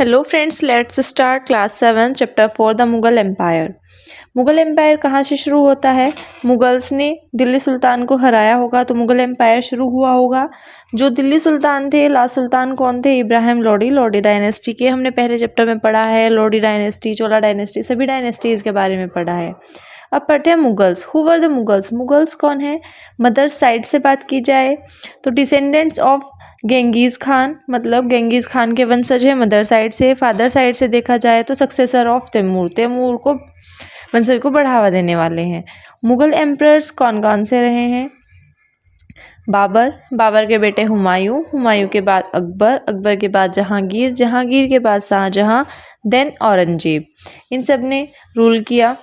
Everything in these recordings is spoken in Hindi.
Hello friends, let's start class 7 chapter 4 the Mughal empire. Mughal empire कहाँ से शुरू होता है? मुगल्स ने दिल्ली सुल्तान को हराया होगा तो मुगल एम्पायर शुरू हुआ होगा। जो दिल्ली सुल्तान थे, लास्ट सुल्तान कौन थे? इब्राहिम लोडी। लोडी डायनेस्टी के हमने पहले चैप्टर में पढ़ा है। लोडी डायनेस्टी, चोला डायनेस्टी, सभी डायनेस्टीज के बारे में पढ़ा है। अब पढ़ते हैं Mughals. Who were the Mughals? Mughals कौन है? मदर्स साइड से बात की जाए तो डिसेंडेंट्स ऑफ गेंगीज खान, मतलब गेंगीज खान के वंशज है मदर साइड से। फादर साइड से देखा जाए तो सक्सेसर ऑफ तैमूर, तैमूर को वंशज को बढ़ावा देने वाले हैं। मुगल एम्परर्स कौन कौन से रहे हैं? बाबर, बाबर के बेटे हुमायूं, हुमायूं के बाद अकबर, अकबर के बाद जहांगीर, जहांगीर के बाद शाहजहां, देन औरंगजेब। इन सब ने रूल किया।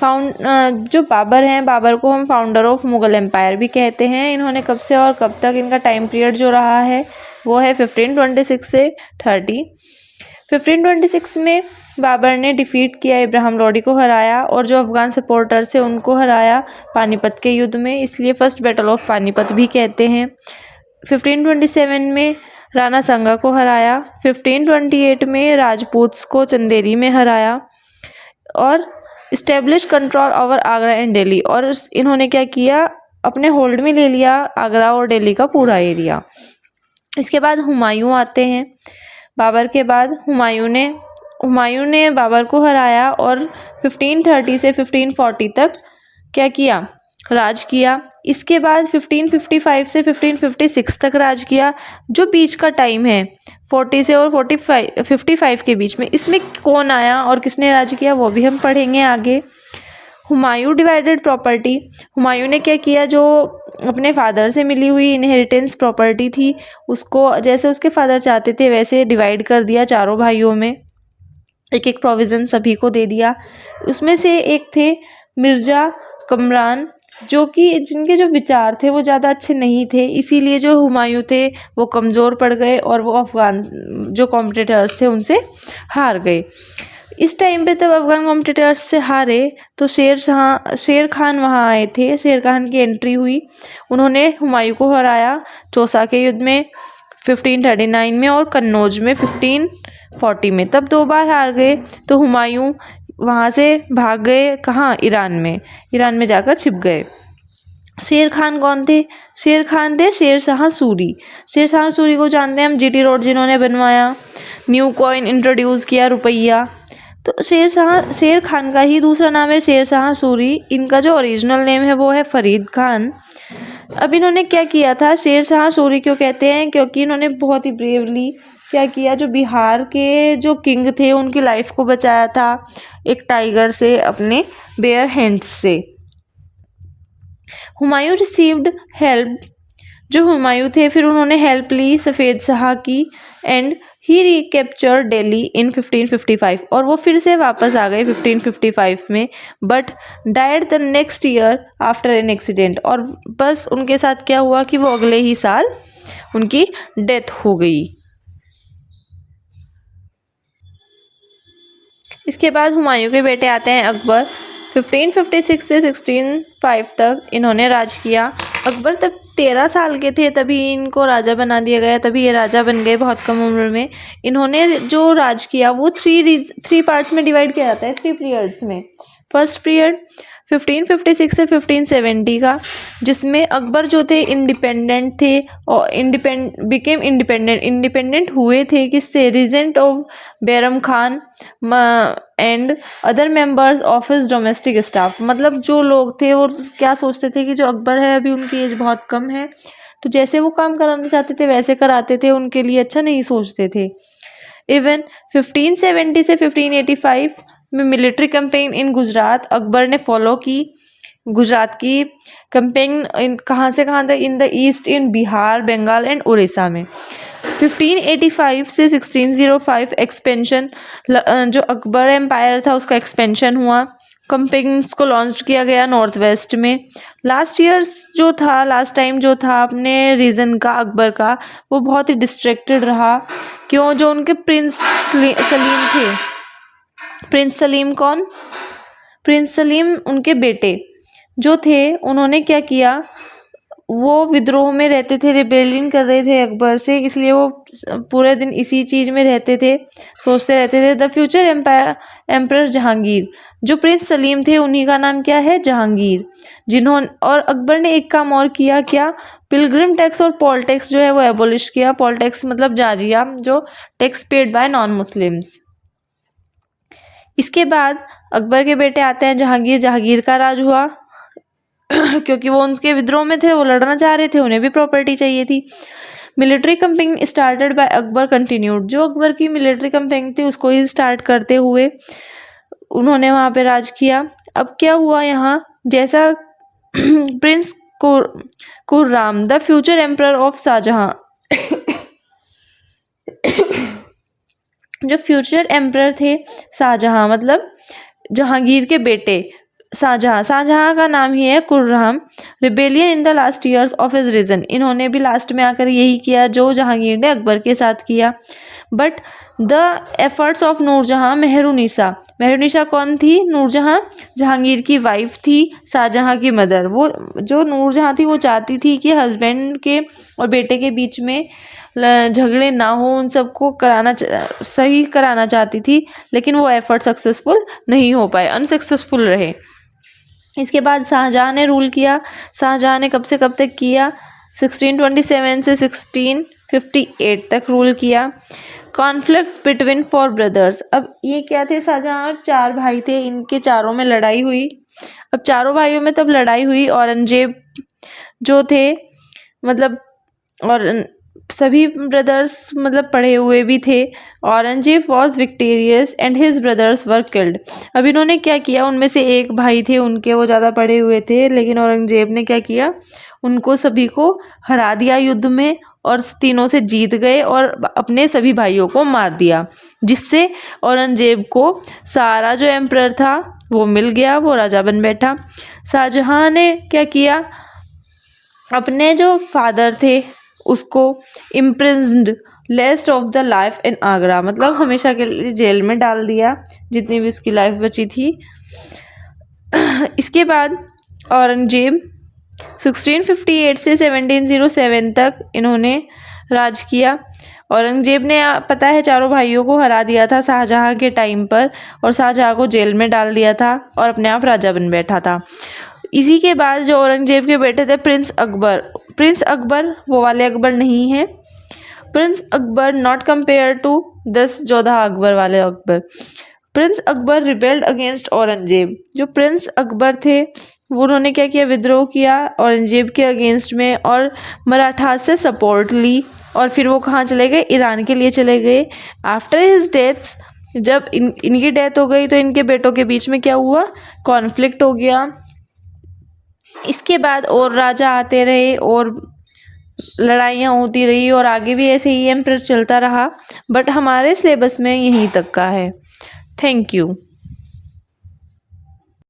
जो बाबर हैं, बाबर को हम फाउंडर ऑफ मुगल एम्पायर भी कहते हैं। इन्होंने कब से और कब तक, इनका टाइम पीरियड जो रहा है वो है 1526 से 30। 1526 में बाबर ने डिफीट किया, इब्राहिम लोडी को हराया और जो अफगान सपोर्टर्स थे उनको हराया पानीपत के युद्ध में, इसलिए फर्स्ट बैटल ऑफ पानीपत भी कहते हैं। 1527 में राणा सांगा को हराया। 1528 में राजपूत्स को चंदेरी में हराया और establish control over Agra and Delhi, और इन्होंने क्या किया, अपने होल्ड में ले लिया आगरा और दिल्ली का पूरा एरिया। इसके बाद हुमायूं आते हैं। बाबर के बाद हुमायूं ने बाबर को हराया और 1530 से 1540 तक क्या किया, राज किया। इसके बाद 1555 से 1556 तक राज किया। जो बीच का टाइम है 40 से और 55 के बीच में, इसमें कौन आया और किसने राज किया वो भी हम पढ़ेंगे आगे। हुमायूं डिवाइडेड प्रॉपर्टी, हुमायूं ने क्या किया, जो अपने फादर से मिली हुई इनहेरिटेंस प्रॉपर्टी थी उसको जैसे उसके फादर चाहते थे वैसे डिवाइड कर दिया चारों भाइयों में, एक एक प्रोविज़न सभी को दे दिया। उसमें से एक थे मिर्जा कमरान, जो कि जिनके जो विचार थे वो ज़्यादा अच्छे नहीं थे, इसीलिए जो हुमायूं थे वो कमज़ोर पड़ गए और वो अफ़गान जो कॉम्पिटिटर्स थे उनसे हार गए। इस टाइम पे तब अफ़गान कॉम्पिटिटर्स से हारे तो शेर खान वहाँ आए थे। शेर खान की एंट्री हुई, उन्होंने हुमायूं को हराया चौसा के युद्ध में 1539 में और कन्नौज में 1540 में। तब 2 बार हार गए तो हुमायूं वहाँ से भाग गए, कहाँ, ईरान में जाकर छिप गए। शेर खान कौन थे? शेर खान थे शेर शाह सूरी। शेर शाह सूरी को जानते हैं हम, जीटी रोड जिन्होंने बनवाया, न्यू कॉइन इंट्रोड्यूस किया, रुपया। तो शेर खान का ही दूसरा नाम है शेर शाह सूरी। इनका जो ओरिजिनल नेम है वो है फरीद खान। अब इन्होंने क्या किया था, शेर शाह सूरी क्यों कहते हैं, क्योंकि इन्होंने बहुत ही ब्रेवली क्या किया, जो बिहार के जो किंग थे उनकी लाइफ को बचाया था एक टाइगर से, अपने बेयर हैंड्स से। हुमायूं रिसीव्ड हेल्प, जो हुमायूं थे फिर उन्होंने हेल्प ली सफ़ेद शाह की, एंड ही रिकैप्चर दिल्ली इन 1555, और वो फिर से वापस आ गए 1555 में, but died the next year after an accident, और बस उनके साथ क्या हुआ कि वो अगले ही साल उनकी डेथ हो गई। इसके बाद हुमायूं के बेटे आते हैं अकबर। 1556 से 1605 तक इन्होंने राज किया। अकबर तब 13 साल के थे तभी इनको राजा बना दिया गया, तभी ये राजा बन गए बहुत कम उम्र में। इन्होंने जो राज किया वो थ्री पार्ट्स में डिवाइड किया जाता है, 3 पीरियड्स में। फर्स्ट पीरियड 1556 से 1570 का, जिसमें अकबर जो थे इंडिपेंडेंट थे और इंडिपेंडेंट हुए थे किससे, regent of Bairam Khan and other members of his domestic staff. मतलब जो लोग थे वो क्या सोचते थे कि जो अकबर है अभी उनकी एज बहुत कम है, तो जैसे वो काम कराना चाहते थे वैसे कराते थे, उनके लिए अच्छा नहीं सोचते थे। इवन 1570 से 1585 में military campaign in Gujarat Akbar ने फॉलो की। गुजरात की कैंपेन कहाँ से कहाँ तक, in the east, in Bihar, Bengal and Orissa में। 1585 से 1605 एक्सपेंशन, जो अकबर एम्पायर था उसका एक्सपेंशन हुआ। कैंपेन्स को लॉन्च किया गया नॉर्थ वेस्ट में। लास्ट टाइम जो था अपने रीजन का अकबर का, वो बहुत ही डिस्ट्रैक्टेड रहा। क्यों? जो उनके प्रिंस सलीम थे। प्रिंस सलीम कौन? प्रिंस सलीम उनके बेटे जो थे, उन्होंने क्या किया, वो विद्रोह में रहते थे, रिबेलियन कर रहे थे अकबर से, इसलिए वो पूरे दिन इसी चीज़ में रहते थे, सोचते रहते थे। द फ्यूचर एम्परर जहांगीर, जो प्रिंस सलीम थे उन्हीं का नाम क्या है, जहांगीर, जिन्होंने, और अकबर ने एक काम और किया, क्या, पिलग्रिम टैक्स और पॉल टैक्स जो है वो एबोलिश किया। पॉल टैक्स मतलब जाजिया, जो tax paid by non Muslims. इसके बाद अकबर के बेटे आते हैं जहांगीर। जहांगीर का राज हुआ क्योंकि वो उनके विद्रोह में थे, वो लड़ना चाह रहे थे, उन्हें भी प्रॉपर्टी चाहिए थी। Military campaign started by Akbar continued, जो अकबर की मिलिट्री कैंपेन थी उसको ही स्टार्ट करते हुए उन्होंने वहाँ पे राज किया। अब क्या हुआ यहाँ, जैसा prince Khurram, the future emperor of Shah Jahan, जो फ्यूचर एम्परर थे शाहजहां, मतलब जहांगीर के बेटे शाहजहां का नाम ही है Khurram. Rebellion in the last years of his region, इन्होंने भी लास्ट में आकर यही किया जो जहांगीर ने अकबर के साथ किया। But the efforts of Noorjahan, Mehrunnisa कौन थी, नूरजहां जहांगीर की वाइफ थी, शाहजहां की मदर। वो जो नूरजहां थी वो चाहती थी कि हस्बैंड के और बेटे के बीच में झगड़े ना हो, उन सबको सही कराना चाहती थी, लेकिन वो एफर्ट सक्सेसफुल नहीं हो पाए, अनसक्सेसफुल रहे। इसके बाद शाहजहां ने रूल किया। शाहजहां ने कब से कब तक किया, 1627 से 1658 तक रूल किया। कॉन्फ्लिक्ट बिटवीन 4 ब्रदर्स, अब ये क्या थे, शाहजहां 4 भाई थे, इनके चारों में लड़ाई हुई। अब चारों भाइयों में तब लड़ाई हुई, औरंगजेब जो थे, मतलब, और सभी ब्रदर्स मतलब पढ़े हुए भी थे। Aurangzeb was victorious and his brothers were killed. अब इन्होंने क्या किया, उनमें से एक भाई थे उनके, वो ज़्यादा पढ़े हुए थे, लेकिन औरंगजेब ने क्या किया, उनको सभी को हरा दिया युद्ध में, और तीनों से जीत गए और अपने सभी भाइयों को मार दिया, जिससे औरंगजेब को सारा जो एम्परर था वो मिल गया, वो राजा बन बैठा। शाहजहां ने क्या किया, अपने जो फादर थे उसको imprisoned rest of the life in Agra, मतलब हमेशा के लिए जेल में डाल दिया, जितनी भी उसकी लाइफ बची थी। इसके बाद औरंगजेब 1658 से 1707 तक इन्होंने राज किया। औरंगजेब ने, पता है, चारों भाइयों को हरा दिया था शाहजहां के टाइम पर, और शाहजहां को जेल में डाल दिया था और अपने आप राजा बन बैठा था। इसी के बाद जो औरंगजेब के बेटे थे प्रिंस अकबर वो वाले अकबर नहीं है, prince Akbar not compare to 10 Jodha Akbar वाले Akbar. Prince Akbar rebelled against Aurangzeb, जो प्रिंस अकबर थे वो उन्होंने क्या किया, विद्रोह किया औरंगजेब के अगेंस्ट में, और मराठा से सपोर्ट ली, और फिर वो कहाँ चले गए, ईरान के लिए चले गए। आफ्टर हिज डेथ्स, जब इनकी डेथ हो गई तो इनके बेटों के बीच में क्या हुआ, कॉन्फ्लिक्ट हो गया। इसके बाद और राजा आते रहे और लड़ाइयाँ होती रही, और आगे भी ऐसे ही एम्परर चलता रहा, बट हमारे सिलेबस में यहीं तक का है। Thank you.